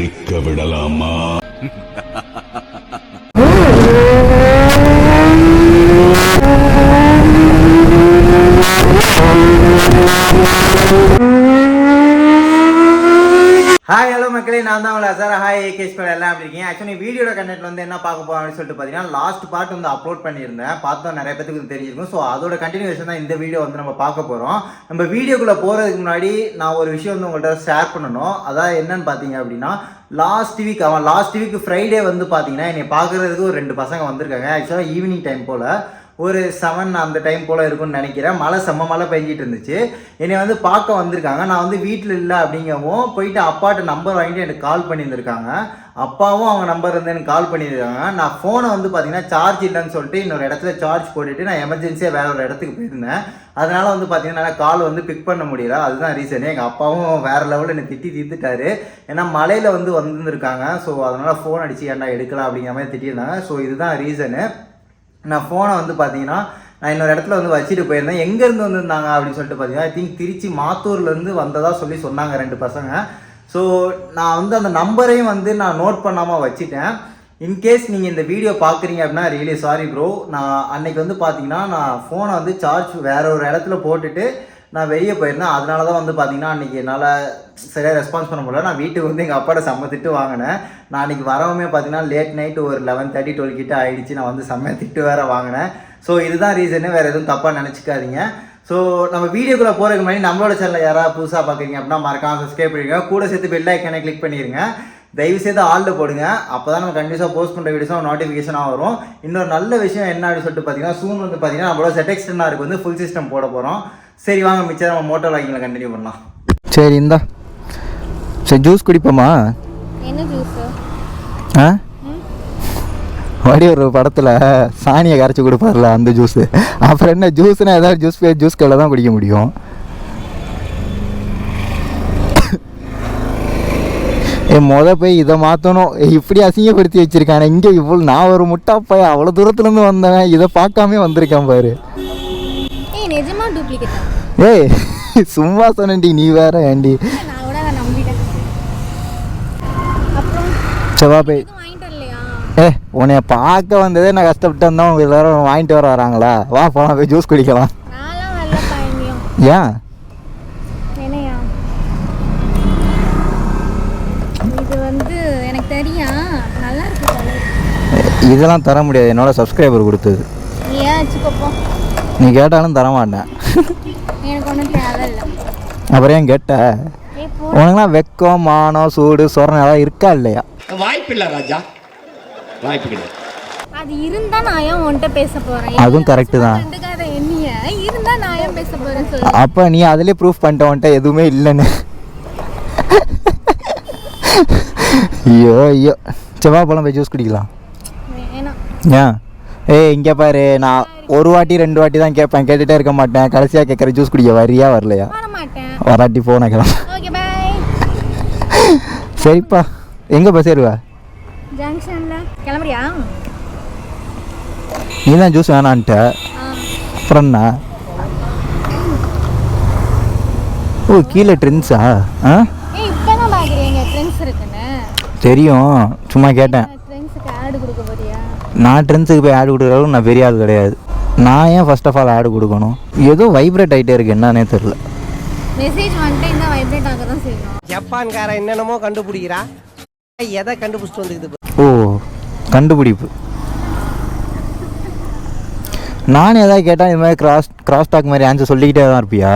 தெரிக்க விடலாமா? Hi hello மக்களே, நான் தான் உங்களை சார். ஹாய் ஏகேஷ் பேர் எல்லாம் எப்படி இருக்கீங்க? ஆக்சுவலி வீடியோட கண்டென்ட் வந்து என்ன பார்க்க போகிறோம் அப்படின்னு சொல்லிட்டு பார்த்தீங்கன்னா, லாஸ்ட் பார்ட் வந்து அப்லோட் பண்ணியிருந்தேன். பார்த்தோம் நிறைய பேருக்கு தெரிஞ்சிருக்கும். ஸோ அதோட கண்டினியூஷன் தான் இந்த வீடியோ வந்து நம்ம பார்க்க போகிறோம். நம்ம வீடியோக்குள்ளே போகிறதுக்கு முன்னாடி நான் ஒரு விஷயம் வந்து உங்கள்கிட்ட ஷேர் பண்ணணும். அதான் என்னன்னு பார்த்தீங்க அப்படின்னா, லாஸ்ட் வீக் ஃப்ரைடே வந்து பார்த்தீங்கன்னா என்னை பார்க்குறதுக்கு ஒரு 2 பசங்க வந்திருக்காங்க. ஆக்சுவலாக ஈவினிங் டைம் போல் ஒரு 7 அந்த டைம் போல் இருக்கும்னு நினைக்கிறேன். செம்ம மழை பெஞ்சிட்டு இருந்துச்சு. என்னை வந்து பார்க்க வந்திருக்காங்க. நான் வந்து வீட்டில் இல்லை அப்படிங்கவும் போயிட்டு அப்பாட்ட நம்பர் வாங்கிட்டு எனக்கு கால் பண்ணியிருந்திருக்காங்க. அப்பாவும் அவங்க நம்பர் இருந்து எனக்கு கால் பண்ணியிருக்காங்க. நான் ஃபோனை வந்து பார்த்தீங்கன்னா சார்ஜ் இல்லைன்னு சொல்லிட்டு இன்னொரு இடத்துல சார்ஜ் போட்டுட்டு நான் எமர்ஜென்சியாக வேற ஒரு இடத்துக்கு போயிருந்தேன். அதனால் வந்து பார்த்தீங்கன்னா என்னால் கால் வந்து பிக் பண்ண முடியல. அதுதான் ரீசனு. எங்கள் அப்பாவும் வேறு லெவலில் என்னை தீர்த்துட்டாரு. ஏன்னா மழையில் வந்து வந்துருக்காங்க. ஸோ அதனால் ஃபோன் அடித்து ஏன்டா எடுக்கலாம் அப்படிங்கிற மாதிரி திட்டியிருந்தாங்க. ஸோ இதுதான் ரீசனு. நான் ஃபோனை வந்து பார்த்தீங்கன்னா நான் இன்னொரு இடத்துல வந்து வச்சுட்டு போயிருந்தேன். எங்கேருந்து வந்திருந்தாங்க அப்படின்னு சொல்லிட்டு பார்த்தீங்கன்னா ஐ திங்க் திருச்சி மாத்தூர்லேருந்து வந்ததாக சொன்னாங்க 2 பசங்க. ஸோ நான் வந்து அந்த நம்பரையும் வந்து நான் நோட் பண்ணாமல் வச்சுட்டேன். இன்கேஸ் நீங்கள் இந்த வீடியோ பார்க்குறீங்க அப்படின்னா ரியலி சாரி ப்ரோ. நான் அன்றைக்கி வந்து பார்த்தீங்கன்னா நான் ஃபோனை வந்து சார்ஜ் வேறு ஒரு இடத்துல போட்டுட்டு நான் வெளியே போயிருந்தேன். அதனால தான் வந்து பார்த்தீங்கன்னா அன்றைக்கி என்னால் சரியாக ரெஸ்பான்ஸ் பண்ண முடியல. நான் வீட்டுக்கு வந்து எங்கள் அப்பாட்ட செம்ம திட்டு வாங்கினேன். நான் அன்றைக்கி வரவுமே பார்த்தீங்கன்னா லேட் நைட்டு ஒரு 11:30 12 கிட்ட ஆகிடுச்சு. நான் வந்து செம்ம திட்டு வேறு வாங்கினேன். ஸோ இதுதான் ரீசனு, வேறு எதுவும் தப்பாக நினச்சிக்காதீங்க. ஸோ நம்ம வீடியோக்குள்ளே போகிறதுக்கு முன்னாடி நம்மளோட சேனலில் யாராவது புதுசாக பார்க்குறீங்க அப்படின்னா மறக்காம சப்ஸ்கிரைப் பண்ணிடுங்க. கூட சேர்த்து பெல் ஐக்கானை கிளிக் பண்ணிடுங்க. தயவுசெய்து ஆளில் போடுங்க. அப்போ தான் நம்ம கண்டிப்பாக போஸ்ட் பண்ணுற வீடியோஸும் நோட்டிஃபிகேஷனாக வரும். இன்னொரு நல்ல விஷயம் என்ன அப்படின்னு சொல்லிட்டு பார்த்தீங்கன்னா, சூன் வந்து பார்த்தீங்கன்னா நம்மளோட ZX 10R வந்து ஃபுல் சிஸ்டம் போட போகிறோம். சரி வாங்க மிச்சம் நம்ம மோட்டோ லாகிங்கில் கண்டினியூ பண்ணலாம். சரி இந்தா சரி ஜூஸ் குடிப்போமா? என்ன ஜூஸ்? வடி ஒரு படத்தில் சாணியை கரைச்சி கொடுப்பார்ல அந்த ஜூஸு. அப்புறம் என்ன ஜூஸ்னால் ஏதாவது ஜூஸ் கவலை தான் குடிக்க முடியும். போய் இதை மாற்றணும். இப்படி அசிங்கப்படுத்தி வச்சுருக்கானே இங்கே இவ்வளோ. நான் ஒரு முட்டாப்பைய அவ்வளோ தூரத்துலேருந்து வந்தேன். இதை பார்க்காமே வந்திருக்கேன் பாரு. ஏய் சும்மா சொன்னேன்டி, நீ வேற ஏண்டி. செவ்வா போய் உன்னைய பார்க்க வந்ததே நான் கஷ்டப்பட்டு வந்தேன். உங்க எல்லாரும் வாங்கிட்டு வராங்களா? வா போலாம் போய் ஜூஸ் குடிக்கலாம். ஏன் இதெல்லாம் தர முடியாது. என்னோட சப்ஸ்கிரைபர் கொடுத்தது. நீ கேட்டாலும் தர மாட்டேன். அப்புறம் ஏன் கேட்ட? உனக்குலாம் வெக்கம் மானம் சூடு சொரணம் ஏதாவது இருக்கா இல்லையா? வாய்ப்பு இல்லை ராஜா, வாய்ப்பு கிடையாது. அது இருந்தா நான் ஏன் உன்கிட்ட பேச போறேன்? அதுவும் கரெக்ட் தான். இருந்தா நான் ஏன் பேச போறேன் சொல்லு. அப்ப நீ அதிலே ப்ரூஃப் பண்ணிட்ட உன்கிட்ட எதுவுமே இல்லைன்னு. ஐயோ ஐயோ செவ்வா போலாம் போய் ஜூஸ் குடிக்கலாம். ஏன் இங்கே பாரு, நான் ஒரு வாட்டி 2 வாட்டி தான் கேட்பேன், கேட்டுகிட்டே இருக்க மாட்டேன். கடைசியாக கேட்குற ஜூஸ் குடிக்க வரியா வரலையா? வராட்டி போன கிளம்ப. சரிப்பா, எங்கே பஸ் ஏறுவா? நீ தான் ஜூஸ் வேணான்ட்ட. அப்புறம் என்ன? ஓ கீழே ட்ரெண்ட்ஸா? தெரியும், சும்மா கேட்டேன். நான் ட்ரெண்ட்ஸுக்கு போய் ஆடு கொடுக்குறதும் நான் பெரிய ஆள் கிடையாது. நான் ஏன் ஃபர்ஸ்ட் ஆஃப் ஆல் ஆடு கொடுக்கணும்? ஏதோ வைப்ரேட் ஆகிட்டே இருக்கு, என்னன்னே தெரியல. மெசேஜ் வந்துட்டு இந்த வைப்ரேட் ஆக தான் செய்யும். ஜப்பான்கார என்னென்னமோ கண்டுபிடிக்கிறா. எதை கண்டுபிடிச்சிட்டு வந்துக்குது? ஓ கண்டுபிடிப்பு. நானும் எதாவது கேட்டால் இது மாதிரி கிராஸ் டாக் மாதிரி ஆன்சர் சொல்லிக்கிட்டே தான் இருப்பியா?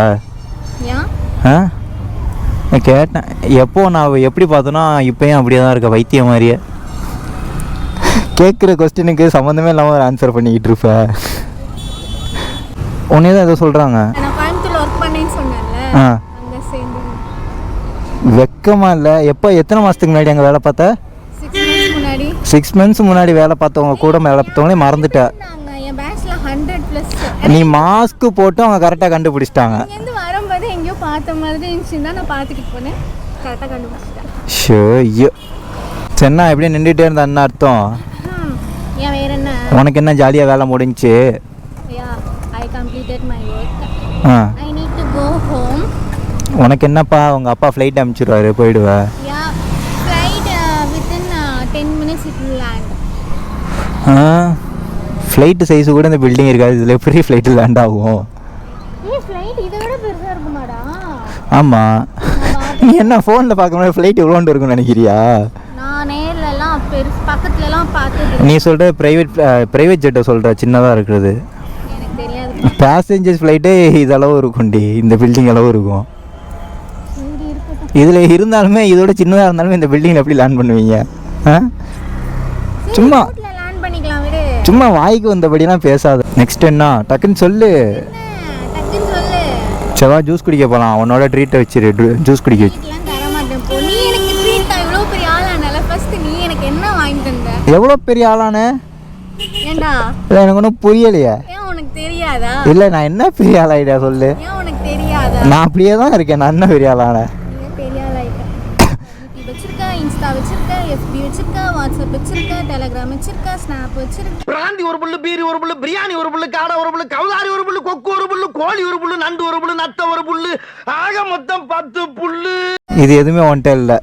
நான் கேட்டேன் எப்போ, நான் எப்படி பார்த்தோன்னா இப்போயும் அப்படியே தான் இருக்க வைத்தியம் மாதிரியே. கேட்குற கொஸ்டினுக்கு சம்மந்தமே இல்லாமல் ஒரு ஆன்சர் பண்ணிக்கிட்டு இருப்பேன். உன்னே தான் எதோ சொல்கிறாங்க. வெக்கமா இல்லை? எப்போ எத்தனை மாதத்துக்கு முன்னாடி அங்கே வேலை பார்த்த? 6 months முன்னாடி வேலை பார்த்தவங்க கூட வேலை பார்த்தவங்களே மறந்துட்டேன். நீ மாஸ்க்கு போட்டு அவங்க கரெக்டாக கண்டுபிடிச்சிட்டாங்க. ஷோ ஐயோ சென்னா எப்படியே நின்றுட்டே இருந்தா என்ன அர்த்தம்? உனக்கு என்ன ஜாலியாக வேலை முடிஞ்சிச்சு? உனக்கு என்னப்பா, உங்கள் அப்பா ஃப்ளைட் அனுப்பிச்சிடுவாரு, போயிடுவேன். does it land? Flight size கூட இந்த பில்டிங் இருக்காது, இதில் எப்படி ஃப்ளைட்டு லேண்ட் ஆகும்? ஃப்ளைட் இதை விட பெருசாக இருக்குமாடா? ஆமாம், நீ என்ன ஃபோனில் பார்க்கும்போது ஃப்ளைட் எவ்வளோண்டு இருக்குன்னு நினைக்கிறியா? நான் நேர்லலாம் பெருசு பக்கத்துலலாம் பார்த்தது நீ சொல்கிற ப்ரைவேட் ஜெட்டை சொல்கிற சின்னதாக இருக்கிறது. எனக்கு தெரியாது. பேசஞ்சர்ஸ் ஃப்ளைட்டே இதளவு இருக்கும்டி, இந்த பில்டிங் அளவு இருக்கும். சரி இருக்கட்டும். இதில் இருந்தாலுமே இதோட சின்னதாக இருந்தாலுமே இந்த பில்டிங்கில் எப்படி லேண்ட் பண்ணுவீங்க? சும்மா லேண்ட் பண்ணிக்கலாம் விடு. சும்மா வாய்க்கு வந்தபடிலாம் பேசாத. நெக்ஸ்ட் என்ன டக்குன்னு சொல்லு. டக்குன்னு சொல்லு. செவ்வா ஜூஸ் குடிக்க போகலாம், உன்னோட ட்ரீட்டை வச்சிரு, ஜூஸ் குடிக்க வச்சு. ட்ரீட்லாம் தர மாட்டேன் போ. நீ எனக்கு ட்ரீட் இவ்வளோ பெரிய ஆளானால ஃபர்ஸ்ட் நீ எனக்கு என்ன வாங்கி தந்த? எவ்வளோ பெரிய ஆளானே? ஏண்டா? இல்லை எனக்கு ஒன்றும் புரியலையே. ஏன் உனக்கு தெரியாதா? இல்லை நான் என்ன பெரிய ஆளாயிட்டா சொல்லு. ஏன் உனக்கு தெரியாதா? நான் அப்படியே தான் இருக்கேன், நான் என்ன பெரிய ஆளானேன்? நீ பெரிய ஆளாயிட்ட. யூடியூப் வச்சிருக்க, இன்ஸ்டா வச்சிருக்க, எஃபி வச்சிருக்க, வாட்ஸ்அப் வச்சிருக்க, டெலிகிராம் வச்சிருக்க, ஸ்னாப் வச்சிருக்க. பிராந்தி ஒரு புல்லு, பீரி ஒரு புல்லு, பிரியாணி ஒரு புல்லு, காடை ஒரு புல்லு, கவுதாரி ஒரு புல்லு, கொக்கு ஒரு புல்லு, கோழி ஒரு புல்லு, நண்டு ஒரு புல்லு, நத்த ஒரு புல்லு, ஆக மொத்தம் 10 புல்லு. இது எதுவுமே ஒன்ட்ட இல்லை.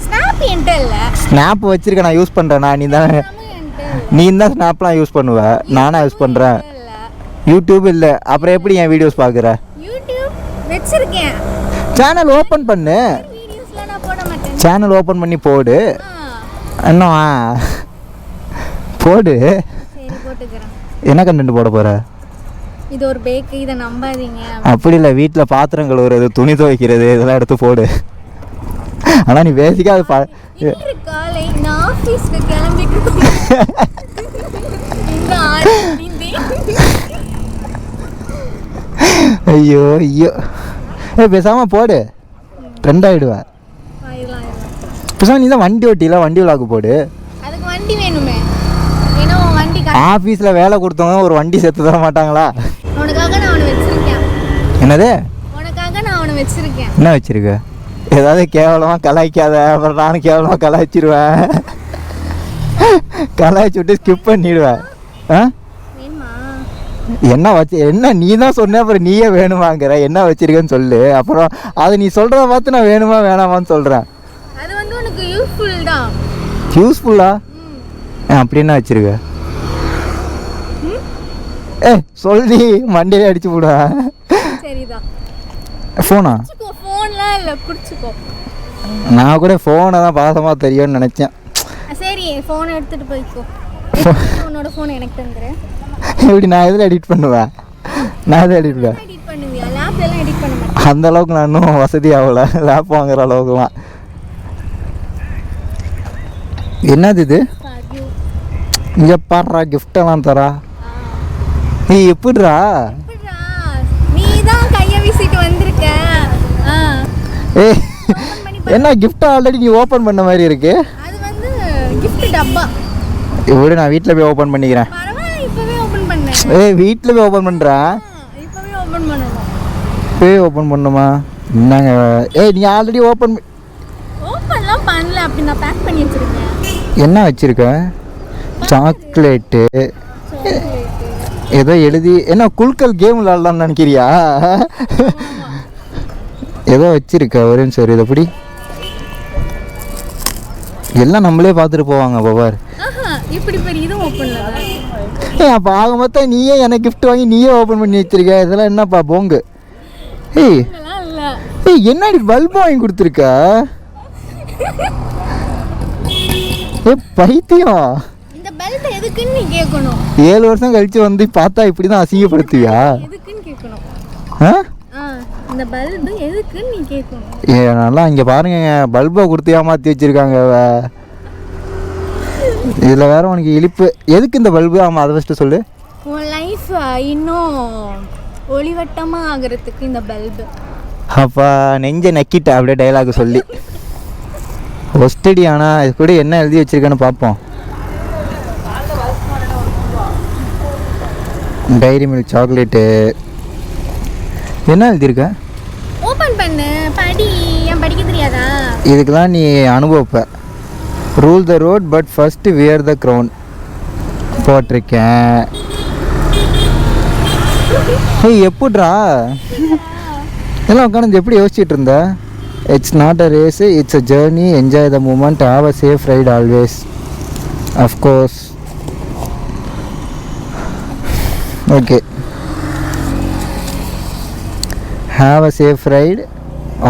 ஸ்னாப் என்கிட்ட இல்ல. ஸ்னாப் வச்சிருக்க, நான் யூஸ் பண்ணுறேன்னா நீ தான் என்கிட்ட நீ தான் ஸ்னாப்லாம் யூஸ் பண்ணுவ, நானா யூஸ் பண்ணுறேன். இல்ல. யூடியூப் இல்லை, அப்புறம் எப்படி என் வீடியோஸ் பார்க்குற? யூடியூப் வச்சிருக்கேன். சேனல் ஓப்பன் பண்ணு, வீடியோஸ்ல நான் போட மாட்டேன். சேனல் ஓப்பன் பண்ணி போடு. ஆ, இன்னும் போடு. சரி போட்டுக்கிறேன். என்ன கண்டென்ட் போட போகிற? இது ஒரு பேக், இதை நம்பாதீங்க. அப்படி இல்லை, வீட்டில் பாத்திரம் கழுவுறது, துணி துவைக்கிறது, இதெல்லாம் எடுத்து போடு. ஆனால் நீ பேசிக்காக அது இன்று காலை நான் ஆஃபீஸ்க்கு கிளம்பிட்டு இந்த ஆள் நீந்தி. ஐயோ ஐயோ, பேசாமல் போடு, ட்ரெண்ட் ஆகிடுவேன். ஆயிரலாம் ஆயிரலாம். பேசாமல் நீ தான் வண்டி ஓட்டில, வண்டி விளாக்கு போடு. அதுக்கு வண்டி வேணுமே. ஏன்னா உன் வண்டி ஆஃபீஸில் வேலை கொடுத்தவங்க ஒரு வண்டி சேர்த்து தர மாட்டாங்களா? உனக்காக நான் அவனை வச்சிருக்கேன். என்னது? உனக்காக நான் அவனை வச்சிருக்கேன். என்ன வச்சிருக்க? ஏதாவது கேவலமாக கலாய்க்காத, அப்புறம் நானும் கேவலமாக கலாய்ச்சிடுவேன். கலாய்ச்சி விட்டு ஸ்கிப் பண்ணிடுவேன். ஆ வேணுமா? என்ன என்ன நீ தான் சொன்ன, அப்புறம் நீயே வேணுமாங்கிற. என்ன வச்சிருக்கேன்னு சொல்லு, அப்புறம் அதை நீ சொல்கிறத பார்த்து நான் வேணுமா வேணாமான்னு சொல்கிறேன். அது வந்து உனக்கு யூஸ்ஃபுல் தான். யூஸ்ஃபுல்லா? அப்படி என்ன வச்சிருக்க? சொல்லி மண்டையிலே அடிச்சு போடுவேன். சரிதான். ஃபோனா? ஃபோன்லாம் இல்லை, பிடிச்சிக்கோ. நான் கூட ஃபோனை தான் பாசமாக தெரியும்னு நினச்சேன். சரி ஃபோனை எடுத்துகிட்டு போய்க்கோ. உன்னோட ஃபோன் எனக்கு தந்துடுறேன். எப்படி நான் எதில் எடிட் பண்ணுவேன்? நான் எதில் எடிட் பண்ணுவேன்? எடிட் பண்ணுவியா? லேப்லாம் எடிட் பண்ண மாட்டேன். அந்த அளவுக்கு நான் இன்னும் வசதி ஆகலை, லேப் வாங்குற அளவுக்குலாம். என்னது இது? இங்கே பாடுறா, கிஃப்டெல்லாம் தரா. ஏய் எப்படிரா? நீ தான் கையை வீசிட்டு வந்திருக்க. ஏய் என்ன கிஃப்ட் ஆல்ரெடி நீ ஓப்பன் பண்ண மாதிரி இருக்கு? அது வந்து gift டப்பா. இவ்வளோ நான் வீட்டில் போய் ஓப்பன் பண்ணிக்கிறேன். பரவாயில்ல, இப்போவே ஓப்பன் பண்ணேன். ஏய் வீட்டில் போய் ஓப்பன் பண்ணுறேன். இப்போவே ஓப்பன் பண்ணணும். போய் ஓப்பன் பண்ணுமா? என்னங்க? ஏய் நீ ஆல்ரெடி ஓப்பன்லாம் பண்ணல, அப்படி நான் பேக் பண்ணி வச்சிருக்கேன். என்ன வச்சிருக்க? சாக்லேட்டு ஏதோ எழுதி, என்ன குல்கல் கேம் விளாட்லான்னு நினைக்கிறியா? ஏதோ வச்சிருக்க, ஒரே சரி இதை எப்படி எல்லாம் நம்மளே பார்த்துட்டு போவாங்க பாபார். இப்படி பெரிய இதுவும் ஓப்பன்ல. அப்போ ஆக மொத்தம் நீயே எனக்கு கிஃப்ட் வாங்கி நீயே ஓப்பன் பண்ணி வச்சிருக்க, இதெல்லாம் என்னப்பா போங்கு? ஏய் ஏய் என்னடி பல்பு வாங்கி கொடுத்துருக்க? ஏ பைத்தியம், இந்த பல்ப் எதுக்குன்னு நீ கேட்கணும். 7 வருஷம் கழிச்சு வந்து பார்த்தா இப்படி தான் அசிங்கப்படுத்துவியா? எதுக்குன்னு கேட்கணும். ஆ இந்த பல்பு எதுக்குன்னு நீ கேட்கணும். ஏ நல்லா இங்கே பாருங்க, பல்பை கொடுத்து ஏமாற்றி வச்சிருக்காங்க. இதில் வேற உனக்கு இழிப்பு. எதுக்கு இந்த பல்பு? ஆமாம் அதை ஃபஸ்ட்டு சொல்லு. உன் லைஃப் இன்னும் ஒளிவட்டமாக ஆகிறதுக்கு இந்த பல்பு. அப்பா நெஞ்சை நக்கிட்ட அப்படியே டைலாக் சொல்லி. ஒஸ்டடி. ஆனால் இது கூட என்ன எழுதி வச்சிருக்கேன்னு பார்ப்போம். Dairy milk chocolate. என்ன எழுதியிருக்க? ஓப்பன் பண்ணு, படி. ஏன் படிக்க தெரியாதா? இதுக்கெல்லாம் நீ அனுபவிப்ப. Rule the road but first wear the crown போட்டிருக்கேன். ஏய் எப்படிரா எல்லாம் உட்காந்து எப்படி யோசிச்சுட்டு இருந்த? It's not a race, it's a journey, enjoy the moment, have a safe ride always. Of course. Okay, have a safe ride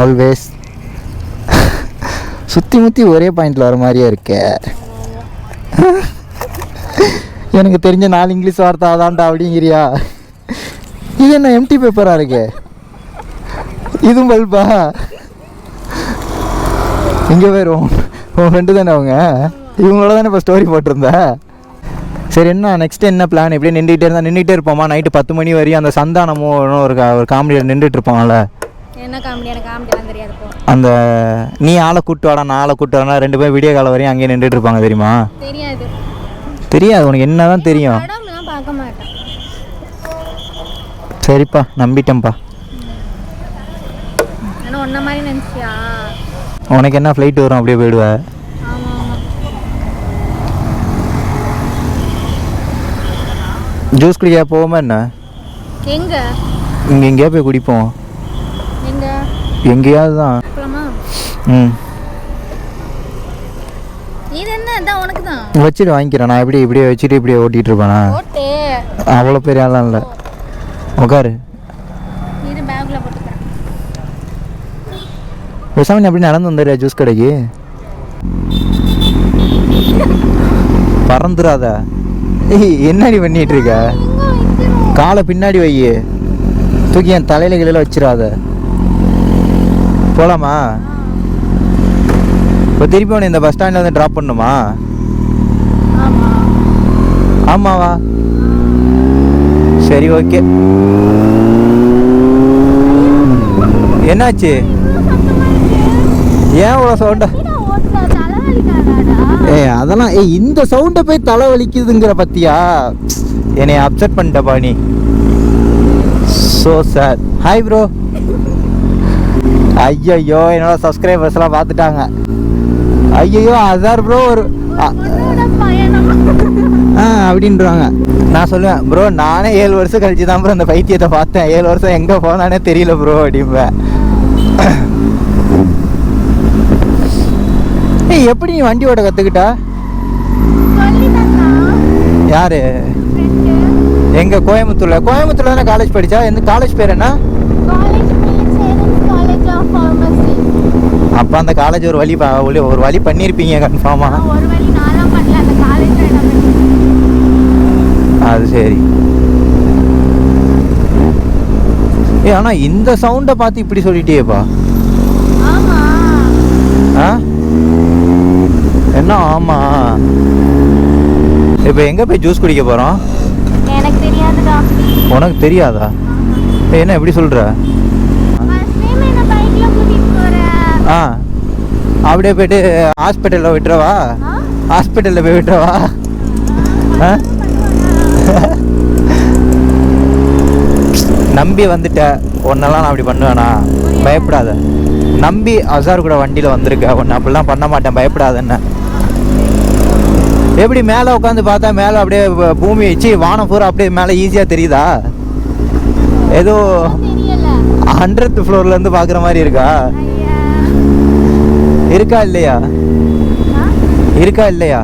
always. சுற்றி முற்றி ஒரே பாயிண்டில் வர மாதிரியே இருக்கே. எனக்கு தெரிஞ்ச 4 இங்கிலீஷ் வார்த்தை அதான்டா அப்படிங்கிறியா? இது என்ன எம்டி பேப்பராக இருக்கே? இதுவும் பல்பா? இங்கே போயிடும். உன் ஃப்ரெண்டு தானே அவங்க? இவங்களோட தானே இப்போ ஸ்டோரி போட்டிருந்த. சரி, என்ன நெக்ஸ்ட்டு என்ன பிளான்? இப்படியே நின்றுட்டே இருப்போமா நைட்டு 10 மணி வரையும்? அந்த சந்தானமும் ஒரு காமெடியில் நின்றுட்டு இருப்பாங்கல்ல. என்ன காமெடி? எனக்கு காமெடிலாம் தெரியாது போ. அந்த நீ ஆளை கூட்டு வாடா, நான் ஆளை கூட்டு வரனா, 2 பேரும் விடிய காலம் வரையும் அங்கேயே நின்றுட்டு இருப்பாங்க. தெரியுமா? தெரியாது. தெரியாது உனக்கு? என்ன தான் தெரியும்? படம்லாம் பார்க்க மாட்டேன். சரிப்பா, நம்பிட்டேன்ப்பா. ஆனால் ஒன்றை மாதிரி நினச்சியா? உனக்கு என்ன ஃப்ளைட் வரும் அப்படியே போயிடுவேன். ஆமாம் ஆமாம். ஜூஸ் குடிக்க போவோமா என்ன? எங்கே? இங்கே எங்கேயா போய் குடிப்போம். எங்கே? எங்கேயாவது தான். போகலாமா? ம், இது என்ன? அதான் உனக்கு தான் வச்சுட்டு வாங்கிக்கிறேன். நான் இப்படியே வச்சுட்டு இப்படியே ஓட்டிகிட்டு இருப்பேனா? ஓட்டே. அவ்வளோ பெரிய ஆளாம் இல்லை. உட்காரு. இது பேக்கில் போட்டுக்கிறேன். பேசாம நீ அப்படி நடந்து வந்துடுறியா ஜூஸ் கடைக்கு? பறந்துடாத. ஏய், என்னடி பண்ணிட்டு இருக்க? காலை பின்னாடி வை, தூக்கி என் தலையில கீழே வச்சிடாத. போலாமா? இப்போ திருப்பி உன்னை இந்த பஸ் ஸ்டாண்டில் வந்து ட்ராப் பண்ணுமா? ஆமாவா? சரி, ஓகே. என்னாச்சு? ஏன் இவ்வளோ சவுண்டா? அதெல்லாம் இந்த சவுண்டை போய் தலை வலிக்குதுங்கிற பத்தியா? என்னை அப்செட் பண்ணிட்டப்பா நீ. So sir. Hi bro. ஐயோ, என்னோட சப்ஸ்கிரைபர்ஸ்லாம் பார்த்துட்டாங்க. ஐயோ அதார் ப்ரோ ஒரு அப்படின்றாங்க. நான் சொல்லுவேன் ப்ரோ, நானே 7 வருஷம் கழிச்சு தான் ப்ரோ அந்த பைத்தியத்தை பார்த்தேன். 7 வருஷம் எங்கே போனானே தெரியல ப்ரோ அப்படிம்பேன். ஏய், எப்படி நீ வண்டி ஓட்ட கற்றுக்கிட்டா? யாரு? எங்க? கோயம்புத்தூர்ல தானே காலேஜ் படித்தா? எந்த காலேஜ் பேர் என்ன? அப்போ அந்த காலேஜ் ஒரு வழி பண்ணியிருப்பீங்க கன்ஃபார்மா. அது சரி. ஆனால் இந்த சவுண்டை பார்த்து இப்படி சொல்லிட்டியேப்பா. ஆ, என்ன ஆமா? இப்போ எங்கே போய் ஜூஸ் குடிக்க போகிறோம்? எனக்கு தெரியாதுடா. உனக்கு தெரியாதா? என்ன எப்படி சொல்கிற? ஆ, அப்படியே போயிட்டு ஹாஸ்பிட்டலில் விட்டுறவா? ஹாஸ்பிட்டலில் போய் விட்டுறவா? ஆ, நம்பி வந்துட்ட. ஒன்னெல்லாம் நான் அப்படி பண்ணுவேனா? பயப்படாத. நம்பி அசார் கூட வண்டியில் வந்திருக்க. ஒன்று அப்படிலாம் பண்ண மாட்டேன், பயப்படாதன்னு. எப்படி மேலே உட்காந்து பார்த்தா மேலே அப்படியே பூமி வச்சு வானம் பூரா அப்படியே மேலே ஈஸியாக தெரியுதா? ஏதோ 100th ஃப்ளோர்லேருந்து பார்க்குற மாதிரி இருக்கா? இருக்கா இல்லையா? இருக்கா இல்லையா?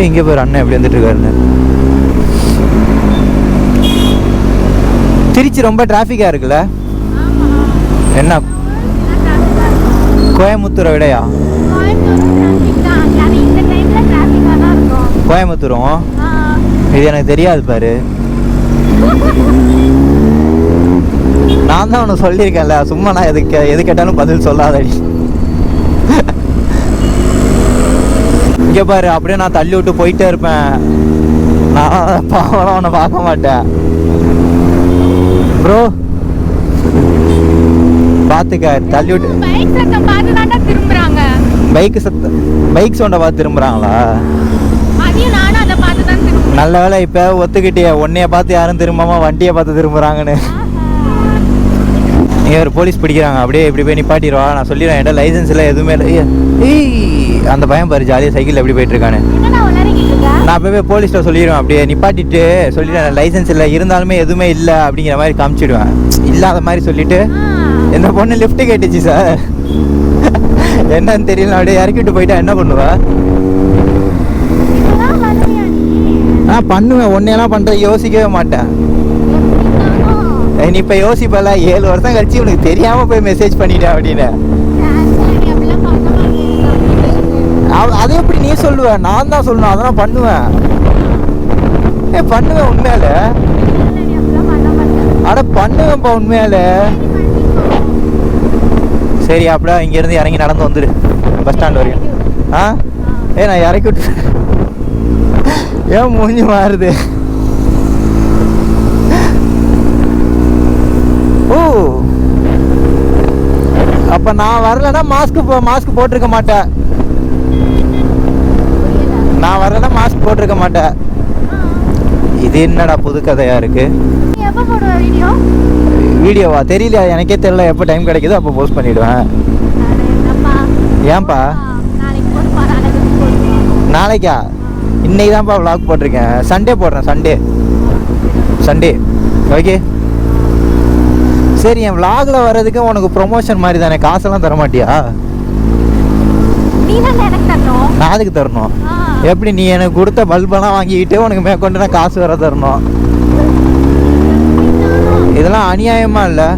இங்கே போய் அண்ணன் எப்படி வந்துட்டு இருக்காருன்னு. திருச்சி ரொம்ப டிராஃபிக்காக இருக்குல்ல? என்ன கோயம்புத்தூரை விடையா? கோயம்புத்தூரும் இது எனக்கு தெரியாது பாரு. நான் தான் உனக்கு சொல்லியிருக்கேன்ல, சும்மா நான் எது கேட்டாலும் பதில் சொல்லாதடி. இங்கே பாரு, அப்படியே நான் தள்ளி விட்டு போயிட்டே இருப்பேன். நான் பாவம் உன்னை பார்க்க மாட்டேன் ப்ரோ. பார்த்துக்க, தள்ளி விட்டு. பைக் சவுண்டை பார்த்து திரும்புறாங்களா? நல்ல வேலை இப்போ ஒத்துக்கிட்டிய. உன்னைய பார்த்து யாரும் திரும்பாம வண்டியை பார்த்து திரும்புறாங்கன்னு. இங்கே ஒரு போலீஸ் பிடிக்கிறாங்க. அப்படியே இப்படி போய் நிப்பாட்டிடுவா. நான் சொல்லிடுவேன், என்கிட்ட லைசன்ஸ் இல்லை, எதுவுமே இல்லை. ஏய், அந்த பையன் பாரு ஜாலியாக சைக்கிள் எப்படி போயிட்டு இருக்கானு. நான் போய் போலீஸ்ட்ட சொல்லிடுவேன். அப்படியே நிப்பாட்டிட்டு சொல்லிடுவேன், லைசன்ஸ் இல்லை, இருந்தாலுமே எதுவுமே இல்லை அப்படிங்கிற மாதிரி காமிச்சிடுவேன். இல்லாத மாதிரி சொல்லிட்டு, எந்த பொண்ணு லிஃப்ட் கேட்டுச்சு சார், என்னன்னு தெரியல, அப்படியே இறக்கிட்டு போயிட்டா என்ன பண்ணுவா? நான் பண்ணுவேன், ஒன்னேலாம் பண்ணுறது யோசிக்கவே மாட்டேன். நீ இப்போ யோசிப்பல 7 வருஷம் கழிச்சு உனக்கு தெரியாமல் போய் மெசேஜ் பண்ணிட்டேன் அப்படின்னு. அதை எப்படி நீ சொல்லுவ? நான் தான் சொல்லணும். அதெல்லாம் பண்ணுவேன். பண்ணுவேன் உண்மையால. அட பண்ணுவேன்ப்பா உண்மையால. சரி அப்படியே இங்கேருந்து இறங்கி நடந்து வந்துடு பஸ் ஸ்டாண்ட் வரைக்கும். நான் இறக்கி விட்டு ஏன் மூஞ்சி மாறுது? ஓ அப்ப நான் வரலன்னா மாஸ்க் போட்டிருக்க மாட்டேன். நான் வரலன்னா மாஸ்க் போட்டிருக்க மாட்டேன். இது என்னடா புது கதையா இருக்கு? வீடியோவா? தெரியல, எனக்கே தெரியல. எப்போ டைம் கிடைக்குதோ அப்போ போஸ்ட் பண்ணிடுவேன். ஏன்பா? நாளைக்கா? இன்னைக்கு தான்ப்பா vlog போட்டிருக்கேன். சண்டே போடுறேன். Sunday okay. சரி, என் vlogல வர்றதுக்கு உனக்கு ப்ரொமோஷன் மாதிரி தானே? காசெல்லாம் தர மாட்டியா? நான் அதுக்கு தரணும்? எப்படி? நீ எனக்கு கொடுத்த பல்பெல்லாம் வாங்கிக்கிட்டு உனக்கு மேற்கொண்டு நான் காசு வர தரணும்? இதெல்லாம் அநியாயமா இல்லை?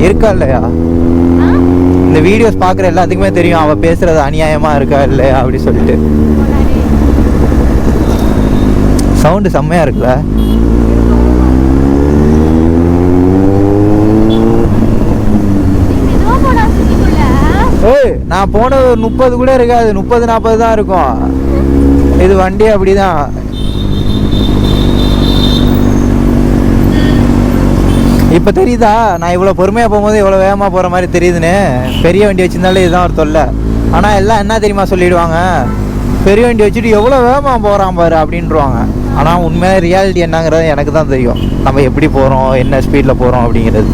இருக்கா இல்லையா? இந்த வீடியோஸ் பார்க்குற எல்லாத்துக்குமே தெரியும் அவள் பேசுறது அநியாயமா இருக்கா இல்லையா அப்படி சொல்லிட்டு. சவுண்டு செம்மையா இருக்குல்ல? ஏய், நான் போன 30 கூட இருக்காது, 30-40 தான் இருக்கும். இது வண்டி அப்படிதான். இப்போ தெரியுதா நான் இவ்வளோ பொறுமையாக போகும்போது இவ்வளோ வேகமாக போகிற மாதிரி தெரியுதுன்னு? பெரிய வண்டி வச்சுருந்தாலே இதுதான் ஒரு தொல்லை. ஆனால் எல்லாம் என்ன தெரியுமா சொல்லிடுவாங்க? பெரிய வண்டி வச்சுட்டு எவ்வளோ வேகமாக போகிறான் பாரு அப்படின்றாங்க. ஆனால் உண்மையாக ரியாலிட்டி என்னங்கிறது எனக்கு தான் தெரியும். நம்ம எப்படி போகிறோம், என்ன ஸ்பீடில் போகிறோம் அப்படிங்கிறது.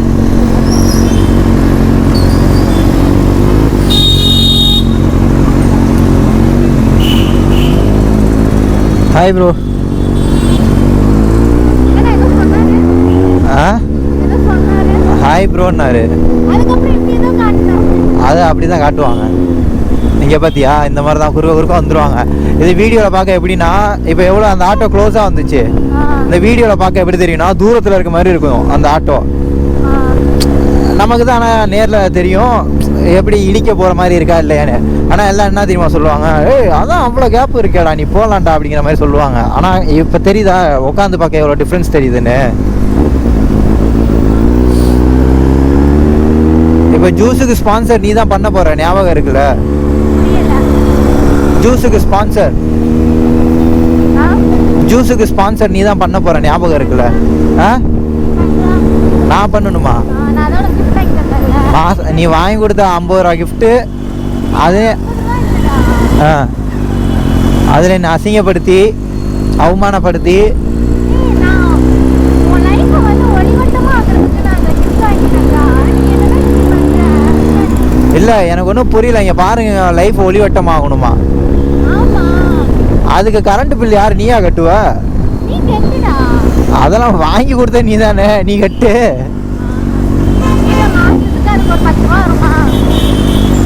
Hi bro. ஹாய் ப்ரோன்னாரு. அது அப்படி தான் காட்டுவாங்க. நீங்கள் பார்த்தியா? இந்த மாதிரி தான் குறுக்க வந்துடுவாங்க. இது வீடியோவில் பார்க்க எப்படின்னா, இப்போ எவ்வளோ அந்த ஆட்டோ க்ளோஸாக வந்துச்சு, இந்த வீடியோவில் பார்க்க எப்படி தெரியும்னா தூரத்தில் இருக்க மாதிரி இருக்கும் அந்த ஆட்டோ. நமக்கு தான் ஆனால் நேரில் தெரியும் எப்படி இடிக்க போகிற மாதிரி இருக்கா இல்லையான்னு. ஆனால் எல்லாம் என்ன தெரியுமா சொல்லுவாங்க? ஏய் அதான் அவ்வளோ கேப் இருக்கேடா, நீ போகலான்டா அப்படிங்கிற மாதிரி சொல்லுவாங்க. ஆனால் இப்போ தெரியுதா உட்காந்து பார்க்க எவ்வளோ டிஃப்ரென்ஸ் தெரியுதுன்னு? இப்போ ஜூஸுக்கு ஸ்பான்சர் நீ தான் பண்ண போற, ஞாபகம் இருக்குல்ல? ஜூஸுக்கு ஸ்பான்சர் நீ தான் பண்ண போற, ஞாபகம் இருக்குல்ல? நான் பண்ணணுமா? நீ வாங்கி கொடுத்த 50 ரூபா கிஃப்ட்டு அது அதில் என்னை அசிங்கப்படுத்தி அவமானப்படுத்தி இல்லை, எனக்கு ஒன்றும் புரியல. இங்கே பாருங்க, லைஃப் ஒளிவட்டம் ஆகணுமா? அதுக்கு கரண்ட் பில் யார்? நீயா கட்டுவ? அதெல்லாம் வாங்கி கொடுத்த நீ தானே, நீ கட்டு.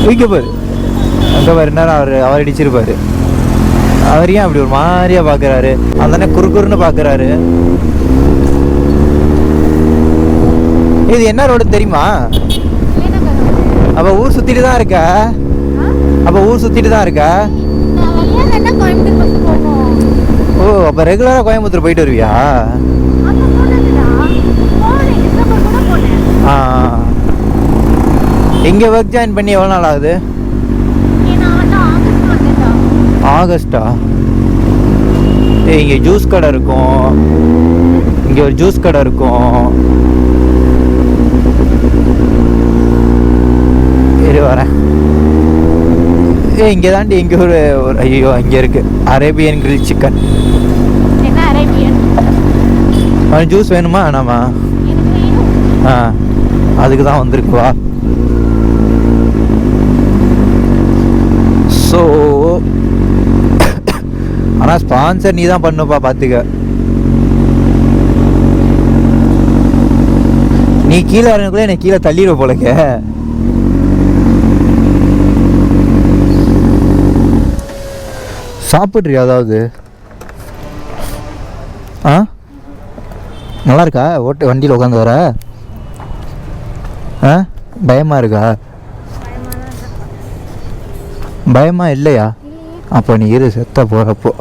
வைக்க பாரு, அங்கே பாரு என்ன அவர் அடிச்சிருப்பாரு. அவர் ஏன் அப்படி ஒரு மாதிரியா பார்க்குறாரு? அந்த குறுக்குறுன்னு பார்க்குறாரு. இது என்ன ரோடு தெரியுமா? அப்போ ஊர் சுற்றிட்டு தான் இருக்க? ஓ, அப்போ ரெகுலராக கோயம்புத்தூர் போயிட்டு வருவியா? இங்கே ஒர்க் ஜாயின் பண்ணி எவ்வளோ நாள் ஆகுது? ஆகஸ்டா? இங்கே ஜூஸ் கடை இருக்கும், இங்கே ஒரு ஜூஸ் கடை இருக்கும். வரேன். இங்கே தாண்டி இங்கே ஒரு ஐயோ இங்கே இருக்கு அரேபியன் கிரில் சிக்கன். ஜூஸ் வேணுமா வேணாமா? அதுக்கு தான் வந்திருக்குவா. ஸோ ஆனால் ஸ்பான்சர் நீ தான் பண்ணுப்பா, பார்த்துக்க. நீ கீழே இறங்கக்குள்ள என்னை கீழே தள்ளிடுவ போலக்க. சாப்பிட்றியா? அதாவது ஆ நல்லா இருக்கா ஓட்டு வண்டியில் உட்காந்து வர? ஆ பயமாக இருக்கா? பயமா இல்லையா? அப்போ நீ இரு, செத்த போகிறப்போ.